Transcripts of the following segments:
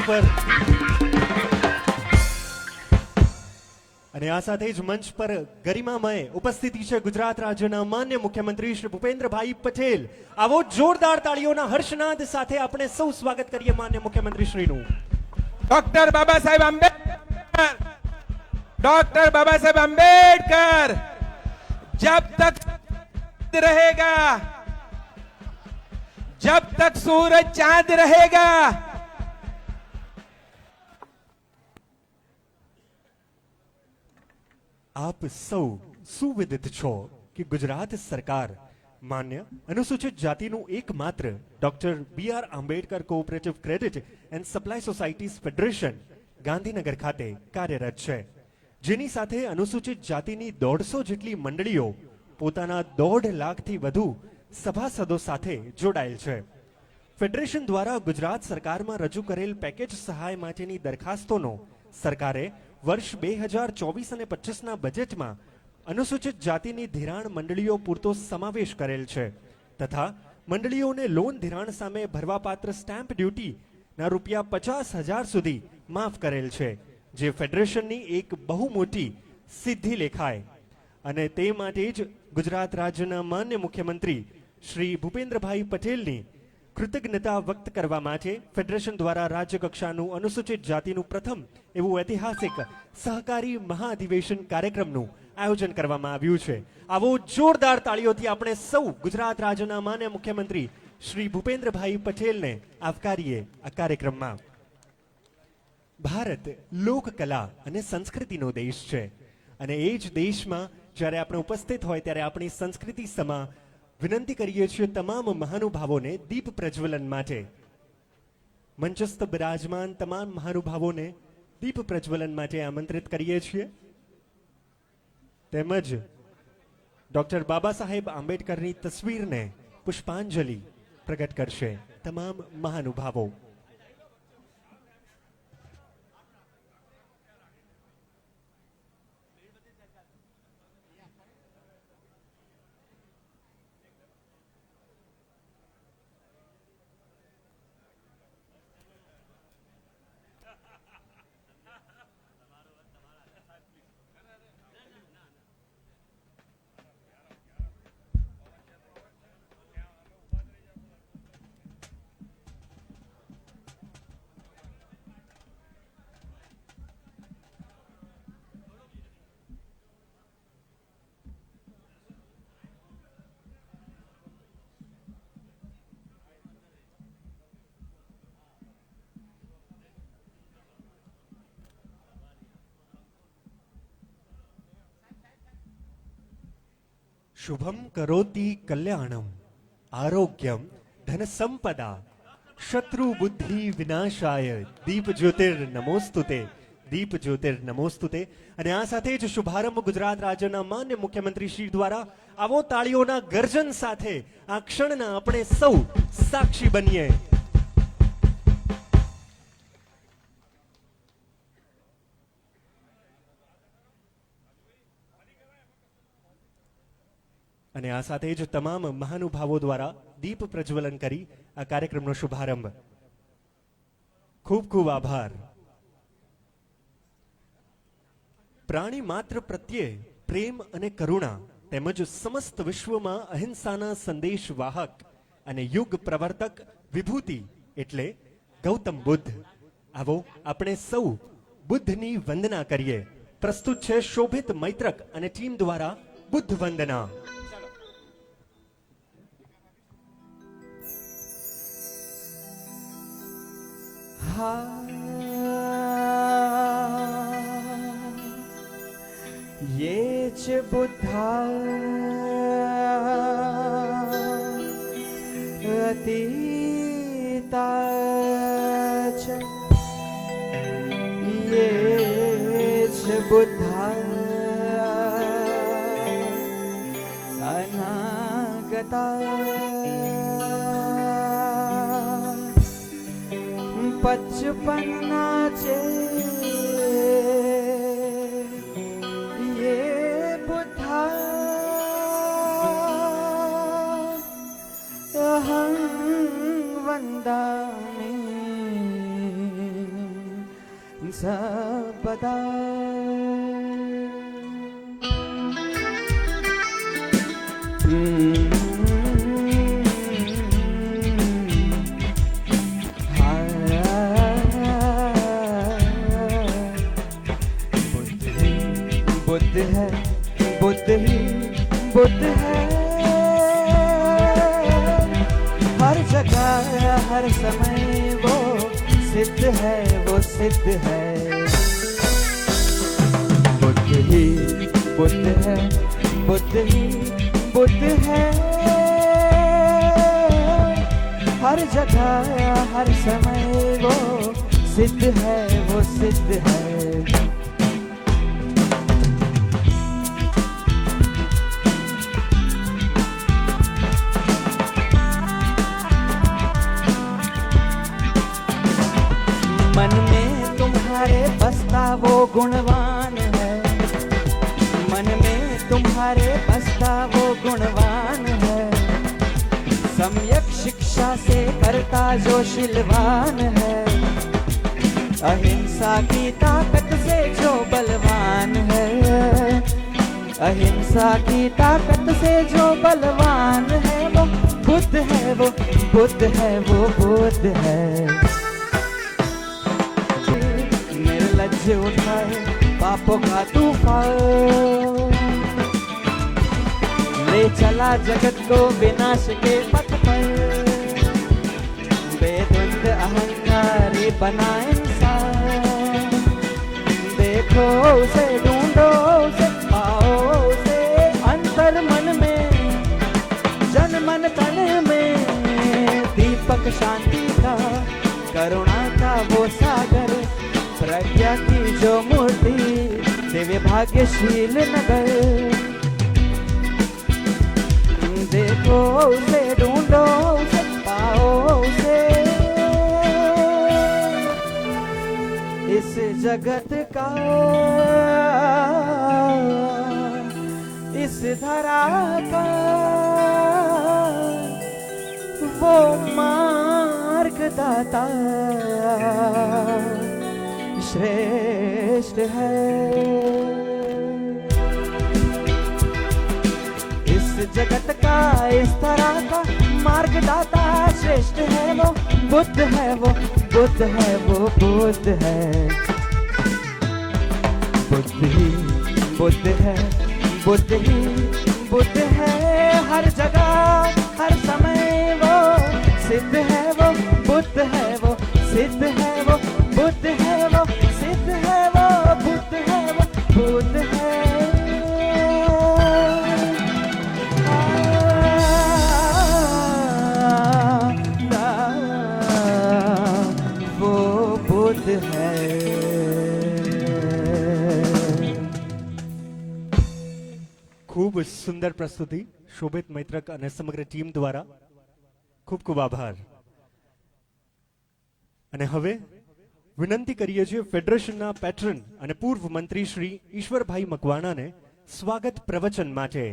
પર અને આ સાથે જ મંચ પર ગરિમામય ઉપસ્થિતિ છે ગુજરાત રાજ્યના માન્ય મુખ્યમંત્રી શ્રી ભૂપેન્દ્રભાઈ પટેલ. આવો જોરદાર તાળીઓના હર્ષનાદ સાથે આપણે સૌ સ્વાગત કરીએ માન્ય મુખ્યમંત્રી શ્રીનું. डॉक्टर बाबा साहेब आंबेडकर, डॉक्टर बाबा साहेब आंबेडकर, जब तक रहेगा, जब तक सूरज चांद रहेगा, આપ સૌ સુવિદિત છો કે ગુજરાત સરકાર માન્ય અનુસૂચિત જાતિનું એકમાત્ર doctor B R. Ambedkar cooperative credit and supply societies federation Gandhinagar ખાતે કાર્યરત છે, જેની સાથે અનુસૂચિત જાતિની 150 જેટલી મંડળીઓ પોતાના 1.5 લાખથી વધુ સભાસદો સાથે જોડાયેલ છે. ફેડરેશન દ્વારા ગુજરાત સરકારમાં રજૂ કરેલ પેકેજ સહાય માટેની દરખાસ્તોનો સરકારે વર્ષ 2024 અને 25ના બજેટમાં અનુસૂચિત જાતિની ધિરાણ મંડળીઓ પૂરતો સમાવેશ કરેલ છે તથા મંડળીઓને લોન ધિરાણ સામે ભરવાપાત્ર સ્ટેમ્પ ડ્યુટીના રૂપિયા 50,000 સુધી માફ કરેલ છે, જે ફેડરેશનની એક બહુ મોટી સિદ્ધિ લેખાય. અને તે માટે જ ગુજરાત રાજ્યના માન્ય મુખ્યમંત્રી શ્રી ભૂપેન્દ્રભાઈ પટેલની કૃતજ્ઞતા વ્યક્ત કરવા માટે ફેડરેશન દ્વારા રાજ્ય કક્ષાનું અનુસૂચિત જાતિનું પ્રથમ એવું ઐતિહાસિક સહકારી મહાઅધિવેશન કાર્યક્રમનું આયોજન કરવામાં આવ્યું છે. આવો જોરદાર તાળીઓથી આપણે સૌ ગુજરાત રાજ્યના માન્ય મુખ્યમંત્રી શ્રી ભૂપેન્દ્રભાઈ પટેલને આવકારીએ આ કાર્યક્રમમાં. ભારત લોકકલા અને સંસ્કૃતિનો દેશ છે અને એ જ દેશમાં જ્યારે આપણે ઉપસ્થિત હોય ત્યારે આપણી સંસ્કૃતિ સમા વિનંતી કરીએ છીએ તમામ મહાનુભાવોને દીપ પ્રજ્વલન માટે. મંચસ્થ બિરાજમાન તમામ મહાનુભાવોને દીપ પ્રજ્વલન માટે આમંત્રિત કરીએ છીએ. તેમજ ડોક્ટર બાબા સાહેબ આંબેડકરની તસવીરને પુષ્પાંજલિ પ્રગટ કરશે તમામ મહાનુભાવો. શુભમ કરોતિ કલ્યાણમ આરોગ્યમ ધન સંપદા શત્રુ બુદ્ધિ વિનાશાય દીપ જ્યોતિર નમોસ્તુતે, દીપ જ્યોતિર નમોસ્તુતે. અને આ સાથે જ શુભારંભ ગુજરાત રાજ્યના માન્ય મુખ્યમંત્રી શ્રી દ્વારા આવો તાળીઓના ગર્જન સાથે આ ક્ષણના આપણે સૌ સાક્ષી બનીએ. અને આ સાથે જ તમામ મહાનુભાવો દ્વારા દીપ પ્રજ્વલન કરી આ કાર્યક્રમનો શુભારંભ. ખૂબ ખૂબ આભાર. પ્રાણી માત્ર પ્રત્યે પ્રેમ અને કરુણા તેમજ સમસ્ત વિશ્વમાં અહિંસાના સંદેશ વાહક અને યુગ પ્રવર્તક વિભૂતિ એટલે ગૌતમ બુદ્ધ. આવો આપણે સૌ બુદ્ધની વંદના કરીએ. પ્રસ્તુત છે શોભિત મૈત્રક અને ટીમ દ્વારા બુદ્ધ વંદના. ये च बुद्धा अतीता च, ये च बुद्धा अनागता, पचपन्ना चे ये बुद्धा अहं वन्दामि. संपदा बुद्ध है बुद्ध ही बुद्ध है हर जगह हर समय वो सिद्ध है वो सिद्ध है बुद्ध ही बुद्ध है बुद्ध ही बुद्ध है हर जगह हर समय वो सिद्ध है वो सिद्ध है मन में तुम्हारे बसता वो गुणवान है मन में तुम्हारे बसता वो गुणवान है सम्यक शिक्षा से करता जो शीलवान है अहिंसा की ताकत से जो बलवान है अहिंसा की ताकत से जो बलवान है वो बुद्ध है वो बुद्ध है वो बुद्ध है निर्लज्ज उठाए पापों का तूफान ले चला जगत को विनाश के पथ पर बेधुंध अहंकारी बना इंसान देखो उसे ढूंढो उसे पाओ उसे अंतर मन में जन मन तन में दीपक शांति का करुणा का वो सागर प्रज्ञा की जो मूर्ति दिव्य भाग्यशील नगर देखो उसे ढूंढो उसे पाओ उसे इस जगत का इस धरा का वो मार्गदाता श्रेष्ठ है इस जगत का इस तरह का मार्गदाता श्रेष्ठ है वो बुद्ध है वो बुद्ध है वो बुद्ध है बुद्ध ही बुद्ध है बुद्ध ही बुद्ध है हर जगह हर समय वो सिद्ध है वो बुद्ध है वो सिद्ध है वो बुद्ध है वो सिद्ध है वो बुद्ध है वो बुद्ध है वो बुद्ध है ખૂબ સુંદર પ્રસ્તુતિ શોભિત મૈત્રક અને સમગ્ર ટીમ દ્વારા ખૂબ ખૂબ આભાર અને હવે વિનંતી કરીએ છીએ ફેડરેશનના પેટ્રન અને પૂર્વ મંત્રી શ્રી ઈશ્વરભાઈ મકવાણાને સ્વાગત પ્રવચન માટે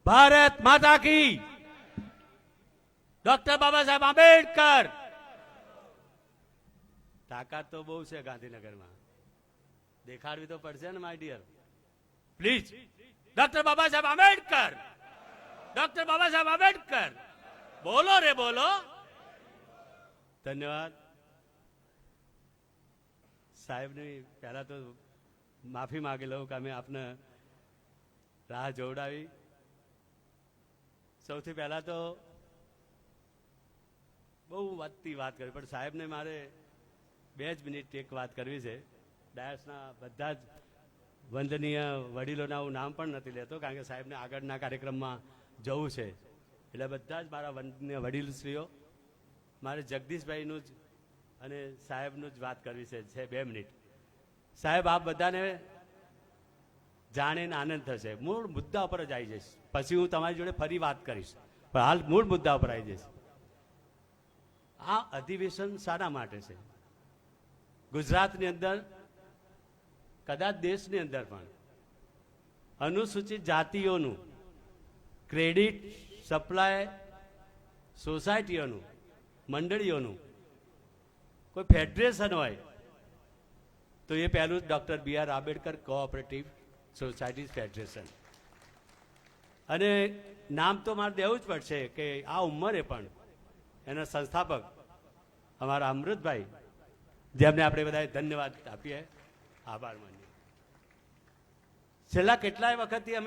भारत माता की डॉक्टर बाबा साहेब आंबेडकर ताकत तो बहु है गांधीनगर में देखाड़वी तो पड़े ना my dear please doctor Baba Saheb Ambedkar doctor Baba Saheb Ambedkar बोलो रे बोलो धन्यवाद साहेब ने पहला तो माफी मांगे लो कि मैं आपने राह जोड़ावी સૌથી પહેલા તો બહુ વધતી વાત કરી પણ સાહેબને મારે 2 જ મિનિટ એક વાત કરવી છે ડાયસના બધા જ વંદનીય વડીલોના હું નામ પણ નથી લેતો કારણ કે સાહેબને આગળના કાર્યક્રમમાં જવું છે એટલે બધા જ મારા વંદનીય વડીલશ્રીઓ મારે જગદીશભાઈનું જ અને સાહેબનું જ વાત કરવી છે 2 મિનિટ સાહેબ આપ બધાને જાણીને આનંદ થશે. મૂળ મુદ્દા ઉપર જ આવી જઈશ, પછી હું તમારી જોડે ફરી વાત કરીશ, પણ હાલ મૂળ મુદ્દા ઉપર આવી જઈશ. આ અધિવેશન શાના માટે છે? ગુજરાતની અંદર, કદાચ દેશની અંદર પણ અનુસૂચિત જાતિઓનું ક્રેડિટ સપ્લાય સોસાયટીઓનું, મંડળીઓનું કોઈ ફેડરેશન હોય તો એ પહેલું doctor B.R. Ambedkar cooperative societies federation. અને નામ તો મારે દેવું જ પડશે કે આ ઉંમરે પણ એના સંસ્થાપક અમારા અમૃતભાઈ, જેમને આપણે બધાએ ધન્યવાદ આપીએ, આભાર માનીએ. છેલ્લા કેટલાય વખતથી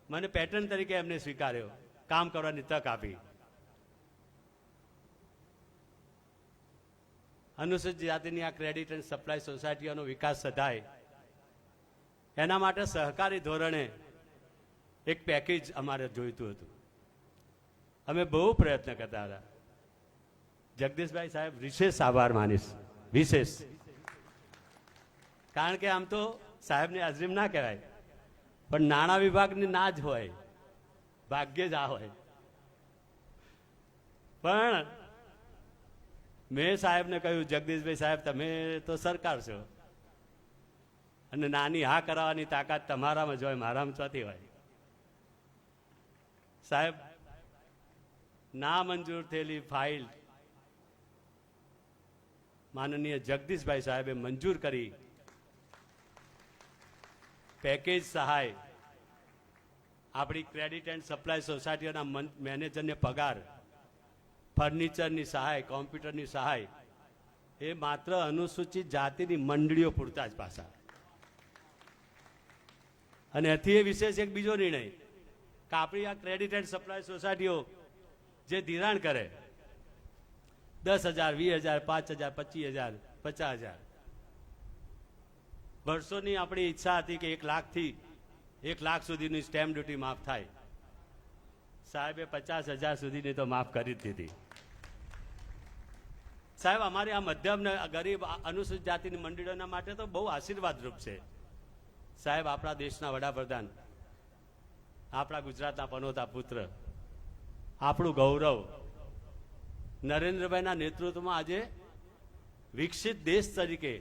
મને પેટર્ન તરીકે એમને સ્વીકાર્યો, કામ કરવાની તક આપી. અનુસૂચિત જાતિની આ ક્રેડિટ એન્ડ સપ્લાય સોસાયટીઓનો વિકાસ સધાય એના માટે સહકારી ધોરણે એક પેકેજ અમારે જોઈતું હતું. અમે બહુ પ્રયત્ન કરતા હતા. જગદીશભાઈ સાહેબ, વિશેષ આભાર માનીશ, વિશેષ. કારણ કે આમ તો સાહેબની હાજરી ના કહેવાય, પણ નાણાં વિભાગની ના જ હોય, ભાગ્યે જ આ હોય. પણ મેં સાહેબને કહ્યું, જગદીશભાઈ સાહેબ, તમે તો સરકાર છો અને નાની હા કરાવવાની તાકાત તમારામાં જ હોય, મારામાં ચોથી હોય. સાહેબ, ના મંજૂર થયેલી ફાઇલ માનનીય જગદીશભાઈ સાહેબે મંજૂર કરી. પેકેજ સહાય, આપણી ક્રેડિટ એન્ડ સપ્લાય સોસાયટીઓના મેનેજરને પગાર, ફર્નિચરની સહાય, કોમ્પ્યુટરની સહાય, એ માત્ર અનુસૂચિત જાતિની મંડળીઓ પૂરતા જ પાછા. અને એથી એ વિશેષ એક બીજો નિર્ણય કે આપણી આ ક્રેડિટ એન્ડ સપ્લાય સોસાયટીઓ જે ધિરાણ કરે 10,000, 20,000, 5,000, 25,000, 50,000, વર્ષોની આપણી ઈચ્છા હતી કે 1 લાખથી 1 લાખ સુધીની સ્ટેમ્પ ડ્યુટી માફ થાય. સાહેબે 50,000 સુધીની તો માફ કરી જ દીધી. સાહેબ, અમારી આ મધ્યમ ગરીબ અનુસૂચિત જાતિની મંડળીઓના માટે તો બહુ આશીર્વાદરૂપ છે. સાહેબ, આપણા દેશના વડાપ્રધાન, આપણા ગુજરાતના પનોતા પુત્ર, આપણું ગૌરવ, નરેન્દ્રભાઈના નેતૃત્વમાં આજે વિકસિત દેશ તરીકે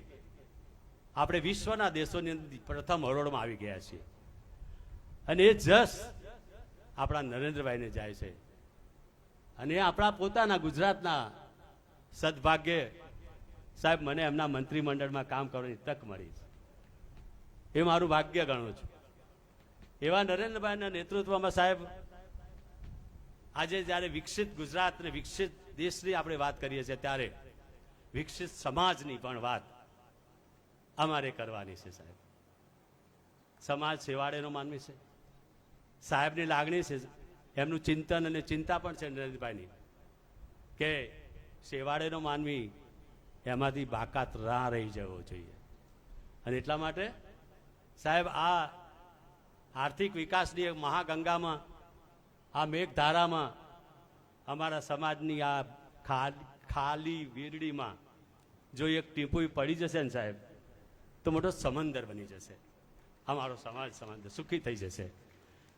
આપણે વિશ્વના દેશોની પ્રથમ હરોળમાં આવી ગયા છીએ. અને એ જસ આપણા નરેન્દ્રભાઈને જાય છે. અને આપણા પોતાના ગુજરાતના સદભાગ્ય, સાહેબ, મને એમના મંત્રીમંડળમાં કામ કરવાની તક મળી છે. એ મારું ભાગ્ય ગણું છું. એવા નરેન્દ્રભાઈના નેતૃત્વમાં સાહેબ, આજે જ્યારે વિકસિત ગુજરાત અને વિકસિત દેશની આપણે વાત કરીએ છીએ, ત્યારે વિકસિત સમાજની પણ વાત અમારે કરવાની છે. સાહેબ, સમાજ સેવાળેનો માનવી છે. સાહેબની લાગણી છે, એમનું ચિંતન અને ચિંતા પણ છે નરેન્દ્રભાઈની, કે સેવાળેનો માનવી એમાંથી બાકાત ના રહી જવો જોઈએ. અને એટલા માટે સાહેબ, આ આર્થિક વિકાસની એક મહાગંગામાં, આ મેઘધારામાં, અમારા સમાજની આ ખાલી વીરડીમાં જો એક ટીપું પડી જશે ને સાહેબ, તો મોટો સમંદર બની જશે. અમારો સમાજ સમંદર સુખી થઈ જશે.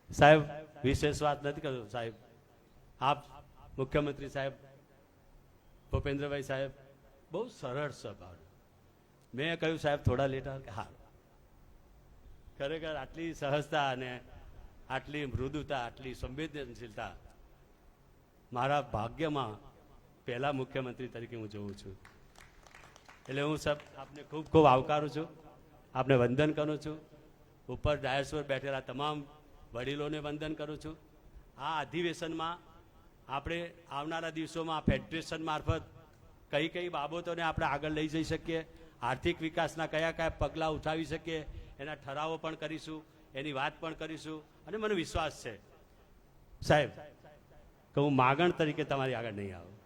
સાહેબ, વિશેષ વાત નથી કરતો. સાહેબ, આપ મુખ્યમંત્રી સાહેબ ભૂપેન્દ્રભાઈ સાહેબ બહુ સરળ સ્વભાવ. મેં કહ્યું, સાહેબ થોડા લેટ આવે કે હા. ખરેખર આટલી સહજતા અને આટલી મૃદુતા, આટલી સંવેદનશીલતા મારા ભાગ્યમાં પહેલા મુખ્યમંત્રી તરીકે હું જોઉં છું. એટલે હું આપને ખૂબ ખૂબ આવકારું છું, આપને વંદન કરું છું. ઉપર ડાયસ પર બેઠેલા તમામ વડીલોને વંદન કરું છું. આ અધિવેશનમાં આપણે આવનારા દિવસોમાં ફેડરેશન મારફત કઈ કઈ બાબતોને આપણે આગળ લઈ જઈ શકીએ, આર્થિક વિકાસના કયા કયા પગલાં ઉઠાવી શકીએ, એના ઠરાવો પણ કરીશું, એની વાત પણ કરીશું. અને મને વિશ્વાસ છે સાહેબ કે હું માગણ તરીકે તમારી આગળ નહીં આવું.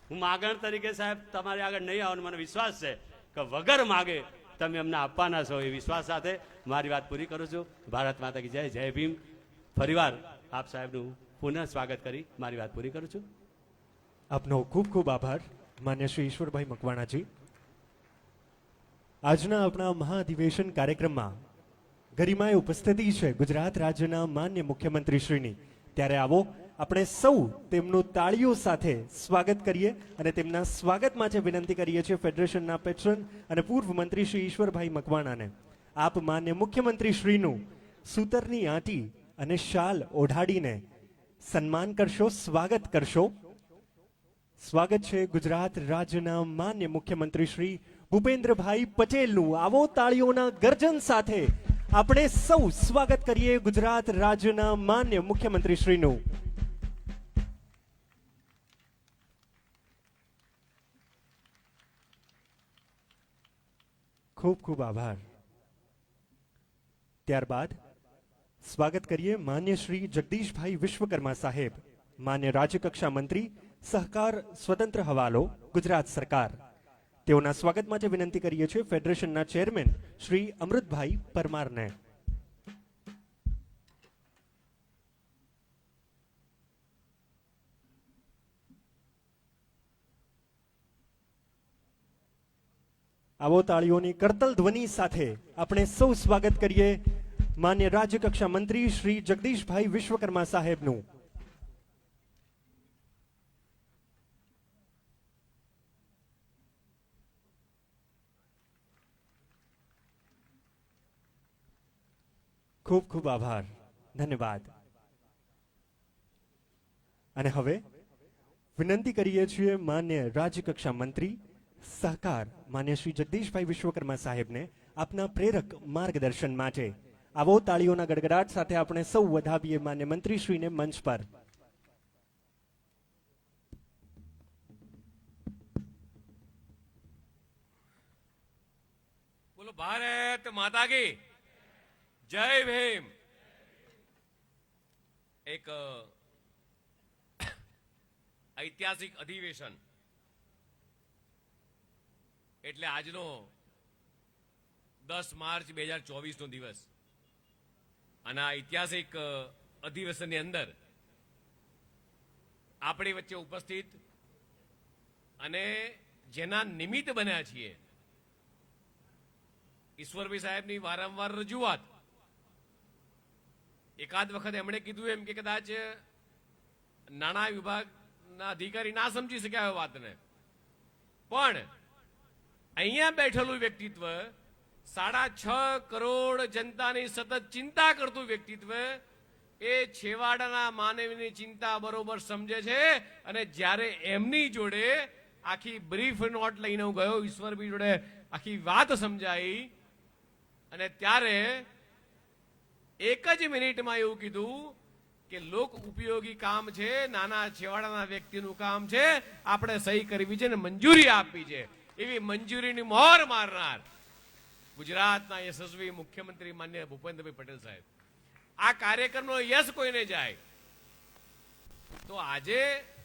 હું માગણ તરીકે સાહેબ તમારી આગળ નહીં આવું. મને વિશ્વાસ છે કે વગર માગે તમે અમને આપવાના છો. એ વિશ્વાસ સાથે મારી વાત પૂરી કરું છું. ભારત માતા કી જય. જય ભીમ. ફરીવાર આપ સાહેબનું પુનઃ સ્વાગત કરી મારી વાત પૂરી કરું છું. આપનો ખૂબ ખૂબ આભાર માન્ય શ્રી ઈશ્વરભાઈ મકવાણાજી. આજના આપણા મહાઅધિવેશન કાર્યક્રમમાં ગરિમાએ ઉપસ્થિતિ છે ગુજરાત રાજ્યના માન્ય મુખ્યમંત્રીશ્રીની. ત્યારે આવો આપણે સૌ તેમનું તાળીઓ સાથે સ્વાગત કરીએ અને તેમના સ્વાગત માટે વિનંતી કરીએ છીએ ફેડરેશનના પેટ્રન અને પૂર્વ મંત્રી શ્રી ઈશ્વરભાઈ મકવાણાને. આપ માન્ય મુખ્યમંત્રીશ્રીનું સૂતરની આંટી અને શાલ ઓઢાડીને સન્માન કરશો, સ્વાગત કરશો. સ્વાગત છે ગુજરાત રાજ્યના માન્ય મુખ્યમંત્રી શ્રી ભૂપેન્દ્રભાઈ પટેલનું. આવો તાળીઓના ગર્જન સાથે આપણે સૌ સ્વાગત કરીએ ગુજરાત રાજ્યના માન્ય મુખ્યમંત્રી શ્રીનું. ખૂબ ખૂબ આભાર. ત્યારબાદ સ્વાગત કરીએ માન્ય શ્રી જગદીશભાઈ વિશ્વકર્મા સાહેબ, માન્ય રાજ્યકક્ષા મંત્રી સહકાર સ્વતંત્ર હવાલો ગુજરાત સરકાર. તેઓના સ્વાગત માટે વિનંતી કરીએ છીએ ફેડરેશનના ચેરમેન શ્રી અમૃતભાઈ પરમારને. આવો તાળીઓની કરતલ ધ્વનિ સાથે આપણે સૌ સ્વાગત કરીએ માન્ય રાજ્યકક્ષા મંત્રી શ્રી જગદીશભાઈ વિશ્વકર્મા સાહેબનું. ખૂબ ખૂબ આભાર, ધન્યવાદ. અને હવે વિનંતી કરીએ છીએ માન્ય રાજ્યકક્ષા મંત્રી સહકાર માન્ય શ્રી જગદીશભાઈ વિશ્વકર્મા સાહેબને આપના પ્રેરક માર્ગદર્શન માટે. આવો તાળીઓના ગડગડાટ સાથે આપણે સૌ વધાવીએ માન્ય મંત્રીશ્રીને મંચ પર. બોલો ભારત માતા કી જય ભીમ. એક ઐતિહાસિક અધિવેશન એટલે આજનો 10 માર્ચ 2024 નો દિવસ. અને આ ઐતિહાસિક અધિવેશનની અંદર આપણી વચ્ચે ઉપસ્થિત અને જેના નિમિત્ત બન્યા છીએ ઈશ્વરભાઈ સાહેબની વારંવાર રજૂઆત. એકાદ વખત એમણે કીધું એમ કે કદાચ નાણાં વિભાગના અધિકારી ના સમજી શક્યા હોય વાતને, પણ અહીંયા બેઠેલું વ્યક્તિત્વ 6.5 કરોડ જનતાની સતત ચિંતા કરતું વ્યક્તિત્વ એ છેવાડાના માનવીની ચિંતા બરોબર સમજે છે. અને જ્યારે એમની જોડે આખી બ્રીફ નોટ લઈને હું ગયો, ઈશ્વરભાઈ જોડે આખી વાત સમજાઈ અને ત્યારે એક જ મિનિટમાં એવું કીધું કે લોક ઉપયોગી કામ છે, નાના છેવાડાના વ્યક્તિનું કામ છે, આપણે સહી કરવી છે ને મંજૂરી આપવી છે. એવી મંજૂરીની મોહર મારનાર ગુજરાતના યશસ્વી મુખ્યમંત્રી માન્ય ભૂપેન્દ્રભાઈ પટેલ સાહેબ. આ કાર્યક્રમનો યશ કોઈને જાય તો આજે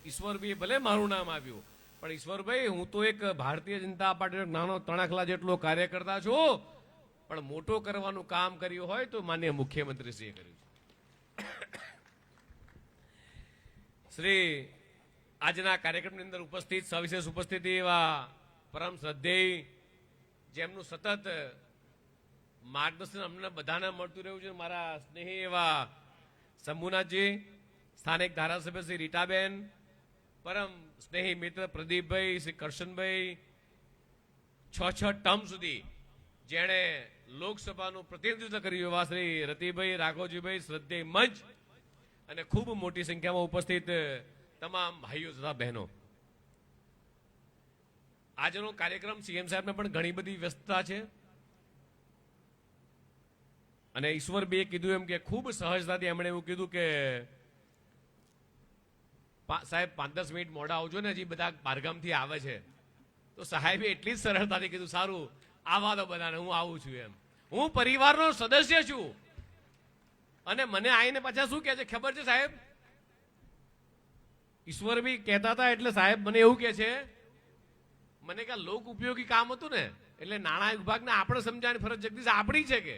ઈશ્વરભાઈ ભલે મારું નામ આવ્યું, પણ ઈશ્વરભાઈ હું તો એક ભારતીય જનતા પાર્ટીનો નાનો તણખલા જેટલો કાર્યકર્તા છું, પણ મોટો કરવાનું કામ કર્યું હોય તો માન્ય મુખ્યમંત્રીશ્રીએ કર્યું છે. શ્રી આજના કાર્યક્રમની અંદર ઉપસ્થિત સવિશેષ ઉપસ્થિતિ એવા પરમ શ્રદ્ધેય જેમનું સતત માર્ગદર્શન અમને બધાને મળતું રહ્યું છે, મારા સ્નેહી એવા શંભુનાથજી, સ્થાનિક ધારાસભ્ય શ્રી રીટાબેન, પરમ સ્નેહી મિત્ર પ્રદીપભાઈ, શ્રી કરશનભાઈ, 6 ટર્મ સુધી જેણે લોકસભાનું પ્રતિનિધિત્વ કર્યું એવા શ્રી રતિભાઈ, રાઘવજીભાઈ, શ્રદ્ધેય મંચ અને ખૂબ મોટી સંખ્યામાં ઉપસ્થિત તમામ ભાઈઓ તથા બહેનો. આજનો કાર્યક્રમ સીએમ સાહેબને પણ ઘણી બધી વ્યસ્તતા છે અને ઈશ્વરભાઈએ કીધું એમ કે ખૂબ સહજતાથી એમણે એવું કીધું કે સાહેબ 5-10 મિનિટ મોડા આવજો ને, હજી બધા બહારગામથી આવે છે. તો સાહેબે એટલી જ સરળતાથી કીધું સારું આવા દો બધાને, હું આવું છું. એમ હું પરિવારનો સદસ્ય છું અને મને આવીને પાછા શું કહે છે ખબર છે સાહેબ? ઈશ્વરભાઈ કહેતા હતા એટલે સાહેબ મને એવું કહે છે, મને કે લોક ઉપયોગી કામ હતું ને એટલે નાણાં વિભાગને આપણે સમજાવવાની ફરજ જગદીશ આપણી છે કે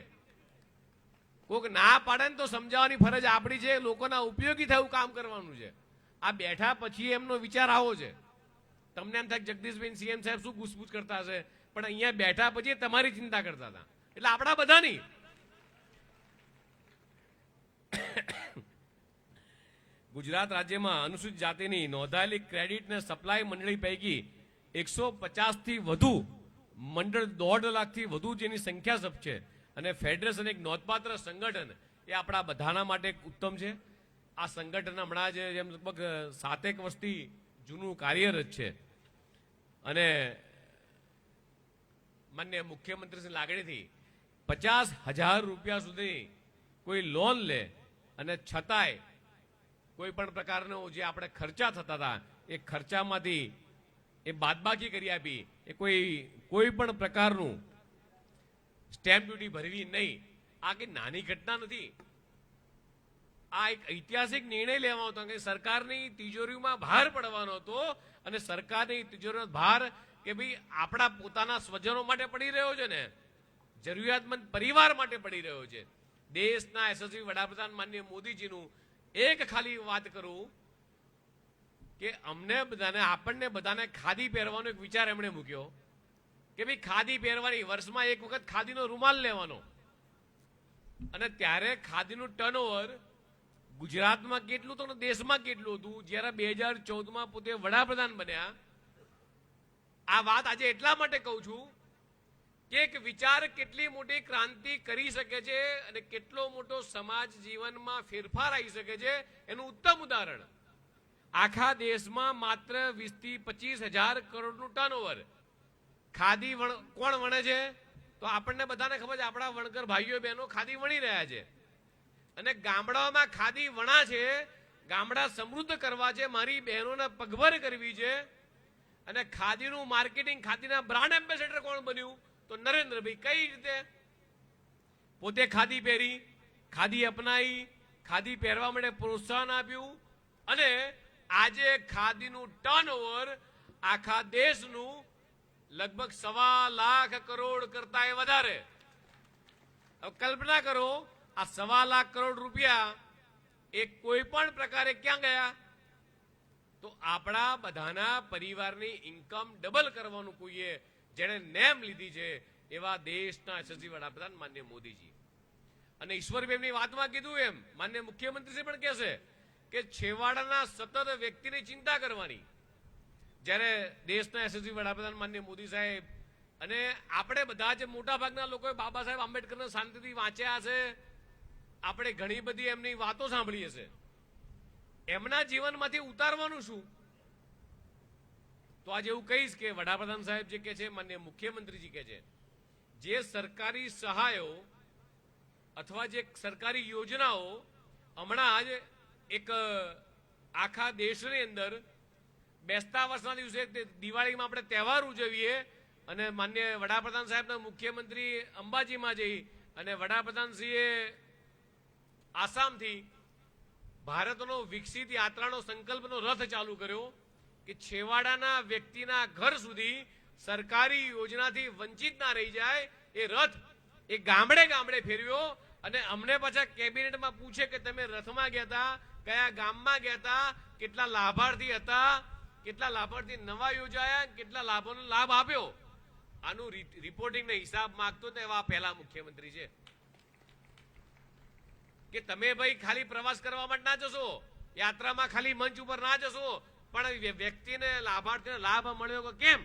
કોઈક ના પાડે ને તો સમજાવવાની ફરજ આપણી છે. લોકોના ઉપયોગી થયું કામ કરવાનું છે. આ બેઠા પછી એમનો વિચાર આવો છે. તમને એમ થાય જગદીશભાઈ સીએમ સાહેબ શું પૂછપૂછ કરતા હશે, પણ અહીંયા બેઠા પછી તમારી ચિંતા કરતા હતા, એટલે આપણા બધાની. ગુજરાત રાજ્યમાં અનુસૂચિત જાતિની નોંધાયેલી ક્રેડિટ ને સપ્લાય મંડળી પૈકી 150 થી વધુ મંડળ 1.5 લાખથી વધુ જેની સંખ્યા સબ છે અને ફેડરેશન એક નોંધપાત્ર સંગઠન એ આપણા બધાના માટે એક ઉત્તમ છે. આ સંગઠન હમણાં જ જેમ લગભગ 7 વર્ષથી જૂનું કાર્યરત છે અને માન્ય મુખ્યમંત્રીની લાગણીથી 50,000 રૂપિયા સુધી કોઈ લોન લે અને છતાંય કોઈ પણ પ્રકારનો જે આપણે ખર્ચા થતા હતા એ ખર્ચામાંથી એ બાદબાકી કરી આપી, એ કોઈ પણ પ્રકારનું સ્ટેમ્પ ડ્યુટી ભરવી નહીં. આ કઈ નાની ઘટના નથી. આ એક ઐતિહાસિક નિર્ણય લેવાનો હતો કે સરકારની તિજોરીમાં ભાર પડવાનો હતો અને સરકારની તિજોરીનો ભાર કે ભાઈ આપણા પોતાના સ્વજનો માટે પડી રહ્યો છે ને, જરૂરિયાતમંદ પરિવાર માટે પડી રહ્યો છે. દેશના યશસ્વી વડાપ્રધાન માનનીય મોદીજીનું એક ખાલી વાત કરું કે આપણને બધાને ખાદી પહેરવાનો એક વિચાર એમણે મૂક્યો કે ભાઈ ખાદી પહેરવાની, વર્ષમાં એક વખત ખાદીનો રૂમાલ લેવાનો. અને ત્યારે ખાદીનું ટર્નઓવર ગુજરાતમાં કેટલું તો દેશમાં કેટલું હતું. જ્યારે 2014માં પોતે વડાપ્રધાન બન્યા. આ વાત આજે એટલા માટે કહું છું કે એક વિચાર કેટલી મોટી ક્રાંતિ કરી શકે છે અને કેટલો મોટો સમાજ જીવનમાં ફેરફાર આવી શકે છે એનું ઉત્તમ ઉદાહરણ. આખા દેશમાં માત્ર 20 થી 25,000 કરોડનું ટર્નઓવર ખાદી કોણ વણે છે? તો આપણને બધાને ખબર છે, આપણા વણકર ભાઈઓ બહેનો ખાદી વણી રહ્યા છે અને ગામડાઓમાં ખાદી વણા છે. ગામડા સમૃદ્ધ કરવા છે, મારી બહેનોને પગભર કરવી છે. અને ખાદીનું માર્કેટિંગ, ખાદીના બ્રાન્ડ એમ્બેસેડર કોણ બન્યું? તો નરેન્દ્રભાઈ. કઈ રીતે? પોતે ખાદી પહેરી, ખાદી અપનાવી, ખાદી પહેરવા માટે પ્રોત્સાહન આપ્યું અને આજે ખાદીનું ટર્નઓવર આખા દેશનું લગભગ 1.25 લાખ કરોડ કરતા વધારે. હવે કલ્પના કરો, આ 1.25 લાખ કરોડ રૂપિયા એ કોઈ પણ પ્રકારે ક્યાં ગયા? તો આપણા બધાના પરિવારની ઇન્કમ ડબલ કરવાનું કોઈએ જેણે નેમ લીધી છે એવા દેશના યશસ્વી વડાપ્રધાન માન્ય મોદીજી. અને ઈશ્વરભાઈની વાતમાં કીધું એમ માન્ય મુખ્યમંત્રી પણ કહેશે કે છેવાડાના સતત વ્યક્તિની ચિંતા કરવાની. જ્યારે દેશના યશસ્વી વડાપ્રધાન માન્ય મોદી સાહેબ અને આપણે બધા જ મોટા ભાગના લોકોએ બાબા સાહેબ આંબેડકરને શાંતિથી વાંચ્યા હશે, આપણે ઘણી બધી એમની વાતો સાંભળી હશે. એમના જીવનમાંથી ઉતારવાનું શું? તો આજે એવું કહીશ કે વડાપ્રધાન સાહેબ જે કહે છે, માન્ય મુખ્યમંત્રીજી કહે છે, જે સરકારી સહાયો અથવા જે સરકારી યોજનાઓ હમણાં જ એક આખા દેશની અંદર બેસતા વર્ષના દિવસે દિવાળીમાં આપણે તહેવાર ઉજવીએ અને માન્ય વડાપ્રધાન સાહેબના મુખ્યમંત્રી અંબાજીમાં જઈ અને વડાપ્રધાનશ્રીએ આસામથી ભારતનો વિકસિત યાત્રાનો સંકલ્પનો રથ ચાલુ કર્યો કે છેવાડાના વ્યક્તિના ઘર સુધી સરકારી યોજનાથી વંચિત ના રહી જાય એ રથ એ ગામડે ગામડે ફેરવ્યો. અને અમને પાછા કેબિનેટમાં પૂછે કે તમે રથમાં ગયા હતા, કયા ગામમાં ગયા હતા, કેટલા લાભાર્થી હતા, કેટલા લાભાર્થી નવા યોજાયા, કેટલા લાભોનો લાભ આપ્યો. આનું રિપોર્ટિંગનો હિસાબ માંગતો તો એવા પહેલા મુખ્યમંત્રી છે કે તમે ભાઈ ખાલી પ્રવાસ કરવા માટે ના જશો, યાત્રામાં ખાલી મંચ ઉપર ના જશો, પણ વ્યક્તિને લાભાર્થીને લાભ મળ્યો કે કેમ?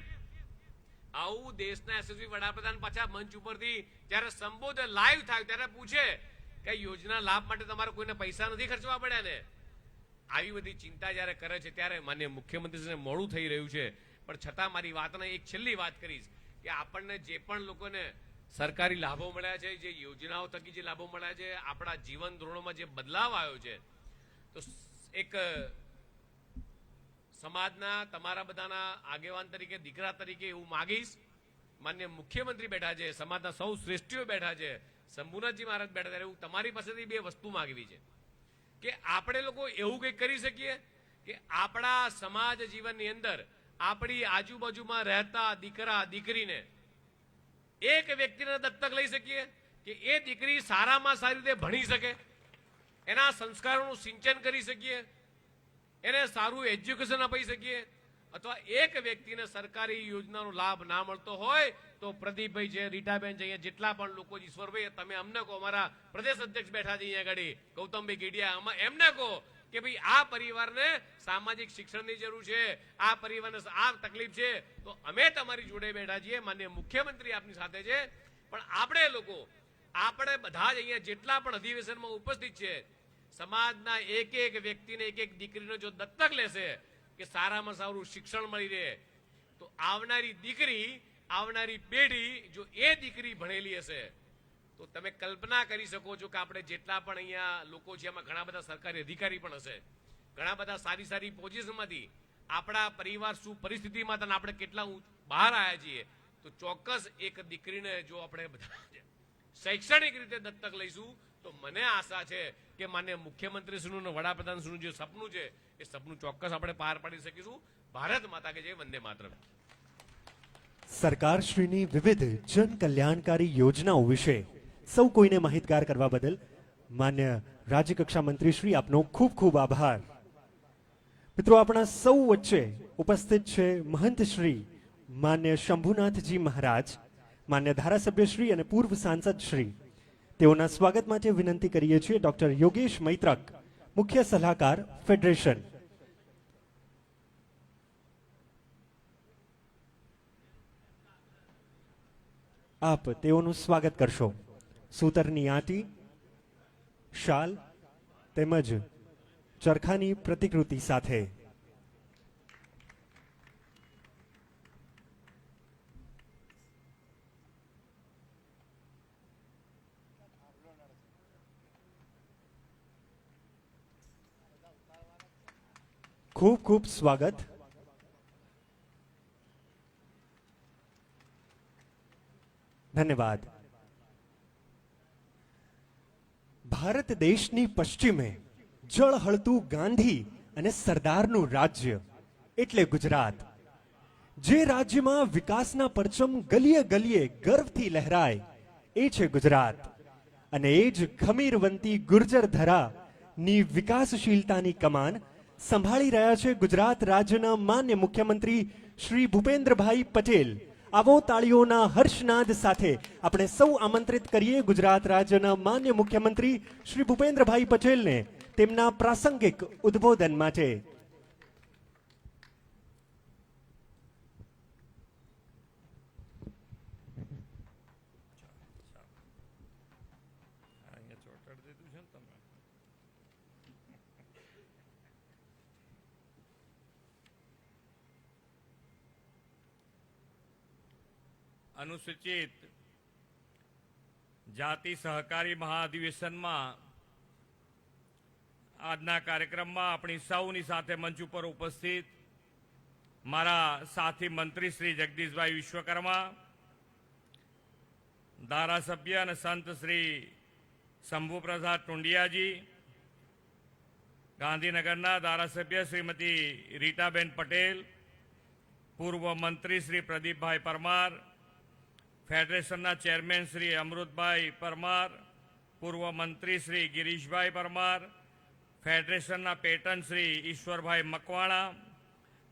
આવું દેશના યશસ્વી વડાપ્રધાન પાછા મંચ ઉપરથી જ્યારે સંબોધન લાઈવ થાય ત્યારે પૂછે કે યોજના લાભ માટે તમારે કોઈને પૈસા નથી ખર્ચવા પડ્યા ને? આવી બધી ચિંતા જ્યારે કરે છે ત્યારે માન્ય મુખ્યમંત્રીને મોડું થઈ રહ્યું છે. પણ છતાં મારી વાતને એક છેલ્લી વાત કરીશ કે આપણને જે પણ લોકોને સરકારી લાભો મળ્યા છે, જે યોજનાઓ થકી જે લાભો મળ્યા છે, આપણા જીવન ધોરણોમાં જે બદલાવ આવ્યો છે, તો એક સમાજના તમારા બધાના આગેવાન તરીકે, દીકરા તરીકે એવું માગીશ, માન્ય મુખ્યમંત્રી બેઠા છે, સમાજના સૌ શ્રેષ્ઠીઓ બેઠા છે, શંભુનાથજી મહારાજ બેઠા છે, એવું તમારી પાસેથી 2 વસ્તુ માગવી છે કે આપણે લોકો એવું કંઈક કરી શકીએ કે આપણા સમાજ જીવનની અંદર આપણી આજુબાજુમાં રહેતા દીકરા દીકરીને એક વ્યક્તિને દત્તક લઈ શકીએ કે એ દીકરી સારામાં સારી રીતે ભણી શકે, એના સંસ્કારોનું સિંચન કરી શકીએ, એને સારું એજ્યુકેશન અપાઈ શકીએ અથવા એક વ્યક્તિને સરકારી યોજનાનો લાભ ના મળતો હોય તો પ્રદીપભાઈ છે, રીટાબેન છે, અહીંયા જેટલા પણ લોકો, ઈશ્વરભાઈ તમે અમને કહો, અમારા પ્રદેશ અધ્યક્ષ બેઠા છે અહીંયા આગળ, ગૌતમભાઈ ગેડિયા, એમને કહો કે ભાઈ આ પરિવારને સામાજિક શિક્ષણની જરૂર છે, આ પરિવારને આ તકલીફ છે, તો અમે તમારી જોડે બેઠા છીએ, માનનીય મુખ્યમંત્રી આપની સાથે છે. પણ આપણે બધા જ અહીંયા જેટલા પણ અધિવેશનમાં ઉપસ્થિત છે, સમાજના એક એક વ્યક્તિને એક એક દીકરીને જો દત્તક લેશે કે સારામાં સારું શિક્ષણ મળી રહે, તો આવનારી દીકરી, આવનારી પેઢી જો એ દીકરી ભણેલી હશે તો તમે કલ્પના કરી શકો છો કે આપણે જેટલા પણ અહીંયા લોકો છે એમાં ઘણા બધા સરકારી અધિકારી પણ હશે, ઘણા બધા સારી સારી પોઝિશનમાંથી આપણા પરિવાર શું પરિસ્થિતિમાં હતા આપણે કેટલા બહાર આવ્યા છીએ. તો ચોક્કસ એક દીકરીને જો આપણે બધા શૈક્ષણિક રીતે દત્તક લઈશું તો મને આશા છે કે માન્ય મુખ્યમંત્રીશ્રીનું અને વડાપ્રધાનશ્રીનું જે સપનું છે એ સપનું ચોક્કસ આપણે પાર પાડી શકીશું. ભારત માતા કે જય, વંદે માતરમ. સરકારશ્રીની વિવિધ જન કલ્યાણકારી યોજનાઓ વિશે સૌ કોઈને માહિતગાર કરવા બદલ માન્ય રાજ્યકક્ષા મંત્રી શ્રી આપનો ખૂબ ખૂબ આભાર. મિત્રો, આપણા સૌ વચ્ચે ઉપસ્થિત છે મહંત શ્રી માન્ય શંભુનાથજી મહારાજ, માન્ય ધારાસભ્ય શ્રી અને પૂર્વ સાંસદ શ્રી. તેઓના સ્વાગત માટે વિનંતી કરીએ છીએ ડોક્ટર યોગેશ મૈત્રક, મુખ્ય સલાહકાર ફેડરેશન. આપ તેઓનું સ્વાગત કરશો સૂતરની આંટી, શાલ તેમજ ચરખાની પ્રતિકૃતિ સાથે. ખૂબ ખૂબ સ્વાગત. ધન્યવાદ. ભારત દેશની પશ્ચિમે જળહળતું ગાંધી અને સરદારનું રાજ્ય એટલે ગુજરાત. જે રાજ્યમાં વિકાસના પરચમ ગલીએ ગલીએ ગર્વથી લહેરાય એ છે ગુજરાત. અને એ જ ખમીરવંતી ગુર્જર ધરાની વિકાસશીલતાની કમાન સંભાળી રહ્યા છે ગુજરાત રાજ્યના માન્ય મુખ્યમંત્રી શ્રી ભૂપેન્દ્રભાઈ પટેલ. આવો તાળીઓના હર્ષનાદ સાથે આપણે સૌ આમંત્રિત કરીએ ગુજરાત રાજ્યના માન્ય મુખ્યમંત્રી શ્રી ભૂપેન્દ્રભાઈ પટેલને તેમના પ્રાસંગિક ઉદ્બોધન માટે. અનુસૂચિત જાતિ સહકારી મહાઅધિવેશનમાં આજના કાર્યક્રમમાં આપણી સૌની સાથે મંચ ઉપર ઉપસ્થિત મારા સાથી મંત્રી શ્રી જગદીશભાઈ વિશ્વકર્મા, ધારાસભ્ય અને સંત શ્રી શંભુપ્રસાદ ટુંડિયાજી, ગાંધીનગરના ધારાસભ્ય શ્રીમતી રીટાબેન પટેલ, પૂર્વ મંત્રી શ્રી પ્રદીપભાઈ પરમાર, ફેડરેશનના ચેરમેન શ્રી અમૃતભાઈ પરમાર, પૂર્વ મંત્રી શ્રી ગિરીશભાઈ પરમાર, ફેડરેશનના પેટર્ન શ્રી ઈશ્વરભાઈ મકવાણા,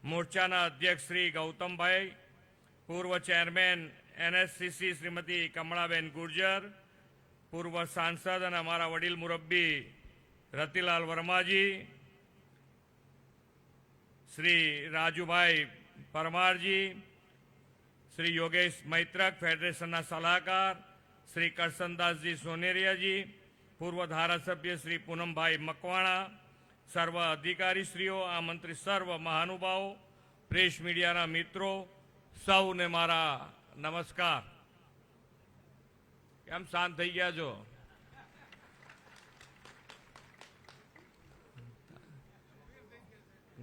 મોરચાના અધ્યક્ષ શ્રી ગૌતમભાઈ, પૂર્વ ચેરમેન NSCC શ્રીમતી કમળાબેન ગુર્જર, પૂર્વ સાંસદ અને અમારા વડીલ મુરબ્બી રતિલાલ વર્માજી, શ્રી રાજુભાઈ પરમારજી, શ્રી યોગેશ મૈત્રક ફેડરેશનના સલાહકાર, શ્રી કરસનદાસજી સોનેરિયાજી, પૂર્વ ધારાસભ્ય શ્રી પૂનમભાઈ મકવાણા, સર્વ અધિકારીશ્રીઓ, આમંત્રિત સર્વ મહાનુભાવો, પ્રેસ મીડિયાના મિત્રો, સૌને મારા નમસ્કાર. કેમ શાંત થઈ ગયા છો?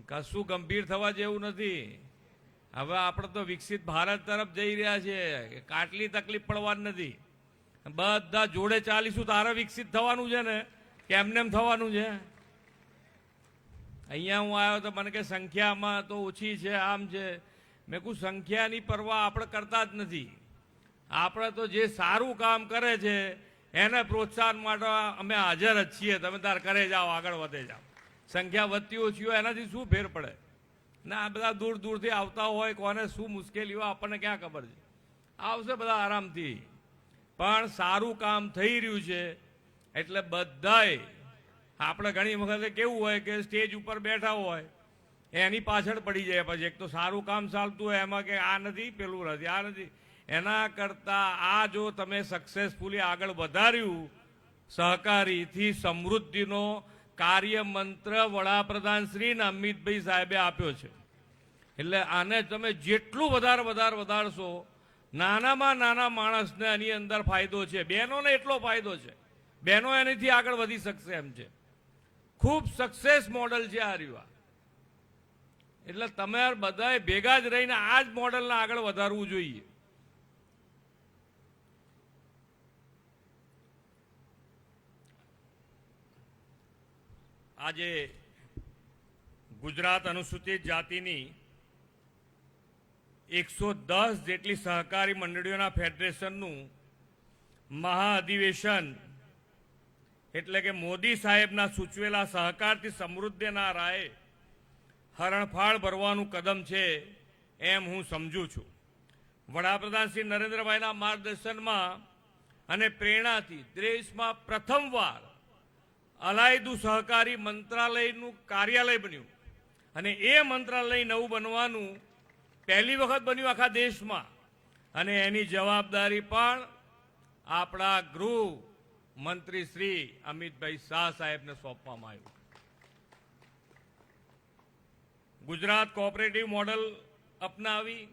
કશું ગંભીર થવા જેવું નથી. હવે આપણે તો વિકસિત ભારત તરફ જઈ રહ્યા છીએ, કાટલી તકલીફ પડવાની નથી. બધા જોડે ચાલીશું તારે વિકસિત થવાનું છે ને કે એમનેમ થવાનું છે? અહીંયા હું આવ્યો તો મને કે સંખ્યામાં તો ઓછી છે, આમ છે. મેં કહું સંખ્યાની પરવા આપણે કરતા જ નથી. આપણે તો જે સારું કામ કરે છે એને પ્રોત્સાહન માટે અમે હાજર જ છીએ. તમે તાર કરે જાઓ, આગળ વધે જાઓ. સંખ્યા વધતી ઓછી હોય એનાથી શું ફેર પડે? ને આ બધા દૂર દૂરથી આવતા હોય, કોને શું મુશ્કેલીઓ આપણને ક્યાં ખબર છે. આવશે બધા આરામથી, પણ સારું કામ થઈ રહ્યું છે એટલે બધાએ. આપણે ઘણી વખતે કેવું હોય કે સ્ટેજ ઉપર બેઠા હોય એની પાછળ પડી જાય, પછી એક તો સારું કામ ચાલતું હોય એમાં કે આ નથી, પેલું નથી, આ નથી. એના કરતાં આ જો તમે સક્સેસફુલી આગળ વધાર્યું, સહકારીથી સમૃદ્ધિનો કાર્ય મંત્ર વડાપ્રધાન શ્રી અમિતભાઈ સાહેબે આપ્યો છે. એટલે આને તમે જેટલું વધારશો, નાનામાં નાના માણસને એની અંદર ફાયદો છે, બહેનોને એટલો ફાયદો છે, બહેનો એનાથી આગળ વધી શકશે એમ છે. ખૂબ સક્સેસ મોડલ છે આ રહ્યું. એટલે તમે બધાએ ભેગા જ રહીને આ જ મોડલને આગળ વધારવું જોઈએ. આજે ગુજરાત અનુસૂચિત જાતિની 110 જેટલી સહકારી મંડળીઓના ફેડરેશનનું મહાઅધિવેશન, એટલે કે મોદી સાહેબના સૂચવેલા સહકારથી સમૃદ્ધિના રાહે હરણફાળ ભરવાનું કદમ છે એમ હું સમજું છું. વડાપ્રધાન શ્રી નરેન્દ્રભાઈના માર્ગદર્શનમાં અને પ્રેરણાથી દેશમાં પ્રથમવાર અલાયદું સહકારી મંત્રાલયનું કાર્યાલય બન્યું, અને એ મંત્રાલય નવું બનવાનું પહેલી વખત બન્યું આખા દેશમાં. અને એની જવાબદારી પણ આપણા ગૃહ મંત્રી શ્રી અમિતભાઈ શાહ સાહેબને સોંપવામાં આવ્યું. ગુજરાત કોઓપરેટિવ મોડલ અપનાવી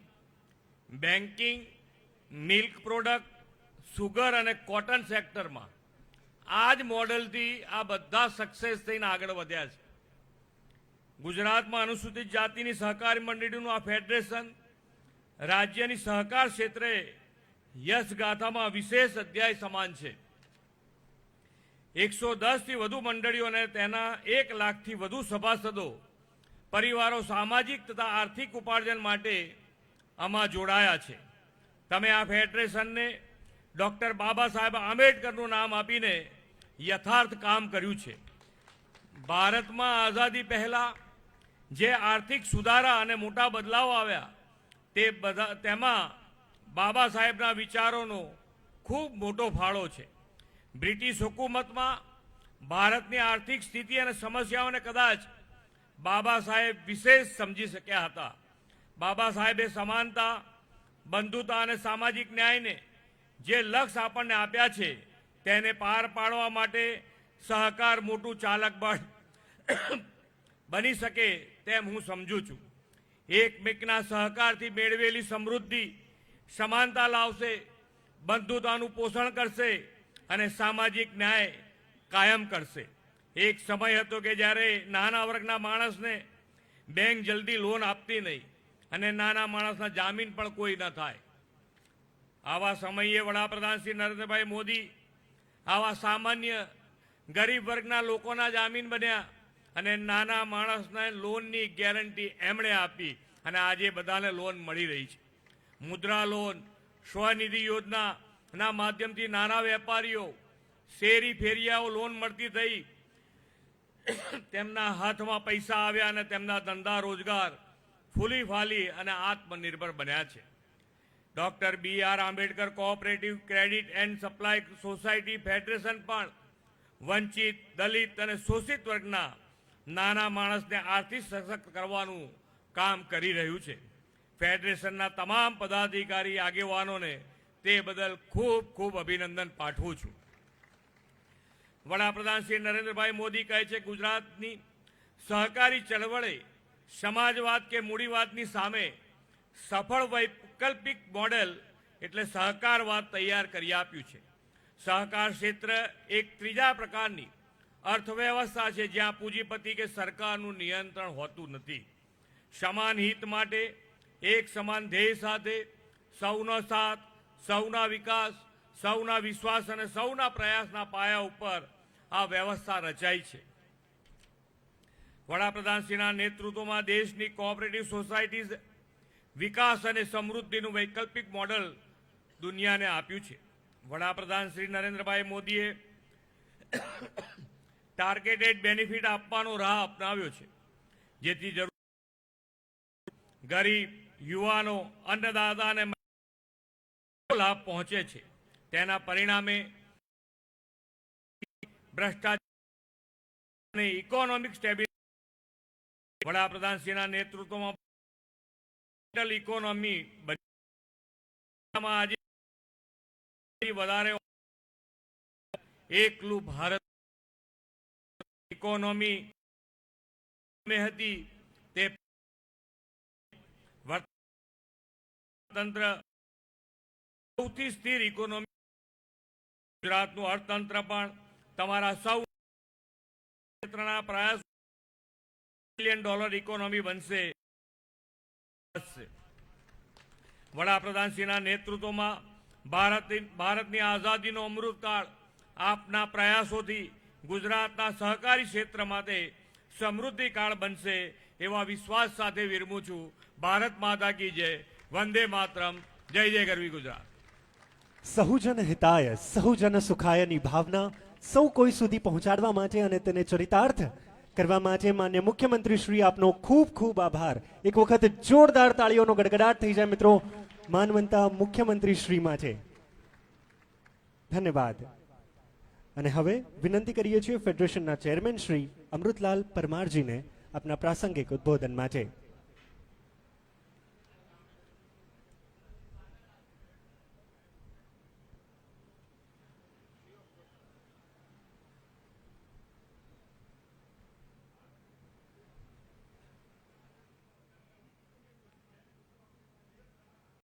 બેન્કિંગ, મિલ્ક પ્રોડક્ટ, સુગર અને કોટન સેક્ટરમાં આ જ મોડલથી આ બધા સક્સેસ થઈને આગળ વધ્યા છે. ગુજરાતમાં અનુસૂચિત જાતિની સહકારી મંડળીનું આ ફેડરેશન રાજ્યની સહકાર ક્ષેત્રે યશગાથામાં વિશેષ અધ્યાય સમાન છે. 110થી વધુ મંડળીઓ અને તેના 1 લાખથી વધુ સભાસદો પરિવારો સામાજિક તથા આર્થિક ઉપાર્જન માટે આમાં જોડાયા છે. તમે આ ફેડરેશનને ડૉક્ટર બાબા સાહેબ આંબેડકરનું નામ આપીને યથાર્થ કામ કર્યું છે. ભારતમાં આઝાદી પહેલાં જે આર્થિક સુધારા અને મોટા બદલાવ આવ્યા તેમાં બાબા સાહેબના વિચારોનો ખૂબ મોટો ફાળો છે. બ્રિટિશ હુકુમતમાં ભારતની આર્થિક સ્થિતિ અને સમસ્યાઓને કદાચ બાબા સાહેબ વિશેષ સમજી શક્યા હતા. બાબા સાહેબે સમાનતા, બંધુતા અને સામાજિક ન્યાયને જે લક્ષ્ય આપણને આપ્યા છે તેને પાર પાડવા માટે સહકાર મોટું ચાલક બળ બની શકે તેમ હું સમજું છું. એકમેકના સહકારથી મેળવેલી સમૃદ્ધિ સમાનતા લાવશે, બંધુતાનું પોષણ કરશે અને સામાજિક ન્યાય કાયમ કરશે. એક સમય હતો કે જ્યારે નાના વર્ગના માણસને બેંક જલ્દી લોન આપતી નહીં અને નાના માણસના જામીન પણ કોઈ ન થાય. આવા સમયે વડાપ્રધાન શ્રી નરેન્દ્રભાઈ મોદી આવા સામાન્ય ગરીબ વર્ગના લોકોના જામીન બન્યા અને નાના માણસને લોનની ગેરંટી એમણે આપી અને આજે બધાને લોન મળી રહી છે. મુદ્રા લોન, સ્વનિધિ યોજનાના માધ્યમથી નાના વેપારીઓ, શેરી ફેરિયાઓ લોન મળતી થઈ, તેમના હાથમાં પૈસા આવ્યા અને તેમના ધંધા રોજગાર ફૂલી ફાલી અને આત્મનિર્ભર બન્યા છે. Doctor BR Ambedkar cooperative credit and supply society federation પણ વંચિત, દલિત અને શોષિત વર્ગના નાના માણસને આર્થિક સશક્ત કરવાનું કામ કરી રહ્યું છે. ફેડરેશનના તમામ પદાધિકારી આગેવાનોને તે બદલ ખૂબ ખૂબ અભિનંદન પાઠવું છું. વડાપ્રધાન શ્રી નરેન્દ્રભાઈ મોદી કહે છે, ગુજરાતની સહકારી ચળવળે સમાજવાદ કે મૂડીવાદની સામે સફળ વૈકલ્પિક મોડેલ એટલે સહકારવાદ તૈયાર કરી આપ્યું છે. સહકાર ક્ષેત્ર એક ત્રીજા પ્રકારની અર્થવ્યવસ્થા છે જ્યાં પૂંજીપતિ કે સરકારનું નિયંત્રણ હોતું નથી. સમાન હિત માટે એક સમાન ધ્યેય સાથે સૌનો સાથ, સૌના વિકાસ, સૌના વિશ્વાસ અને સૌના પ્રયાસના પાયા ઉપર આ વ્યવસ્થા રચાઈ છે. વડાપ્રધાનશ્રીના નેતૃત્વમાં દેશની કોઓપરેટિવ સોસાયટીઝ વિકાસ અને સમૃદ્ધિનું વૈકલ્પિક મોડલ દુનિયાને આપ્યું છે. વડાપ્રધાન શ્રી નરેન્દ્રભાઈ મોદીએ ટાર્ગેટેડ બેનિફિટ આપવાનો રાહ અપનાવ્યો છે, જેથી ગરીબ યુવાનો અન્નદાતાને લાભ પહોંચે છે. તેના પરિણામે ભ્રષ્ટાચાર અને ઇકોનોમિક સ્ટેબિલિટી વડાપ્રધાનશ્રીના નેતૃત્વમાં ઇકોનોમી આજે વધારે એકલું ભારત ઇકોનોમી હતી તે તંત્ર સૌથી સ્થિર ઇકોનોમી ગુજરાતનું અર્થતંત્ર પણ તમારા સૌ ક્ષેત્રના પ્રયાસ $1 બિલિયન ઇકોનોમી બનશે. વડાપ્રધાનશ્રીના નેતૃત્વમાં ભારતની આઝાદીનો અમૃતકાળ આપના પ્રયાસોથી ગુજરાતના સહકારી ક્ષેત્ર માટે સમૃદ્ધિકાળ બનશે એવા વિશ્વાસ સાથે વિરમું છું. ભારત માતા કી જય. વંદે માતરમ. જય જય ગરવી ગુજરાત. સહુજન હિતાય સહુજન સુખાયની ભાવના સૌ કોઈ સુધી પહોંચાડવા માટે અને તેને ચરિતાર્થ કરવા માટે માન્ય મુખ્યમંત્રી શ્રી આપનો ખૂબ ખૂબ આભાર. એક વખત જોરદાર તાળીઓનો ગડગડાટ થઈ જાય મિત્રો માનવંતા મુખ્યમંત્રી શ્રી માટે. ધન્યવાદ. અને હવે વિનંતી કરીએ છીએ ફેડરેશનના ચેરમેન શ્રી અમૃતલાલ પરમારજીને આપના પ્રાસંગિક ઉદ્બોધન માટે.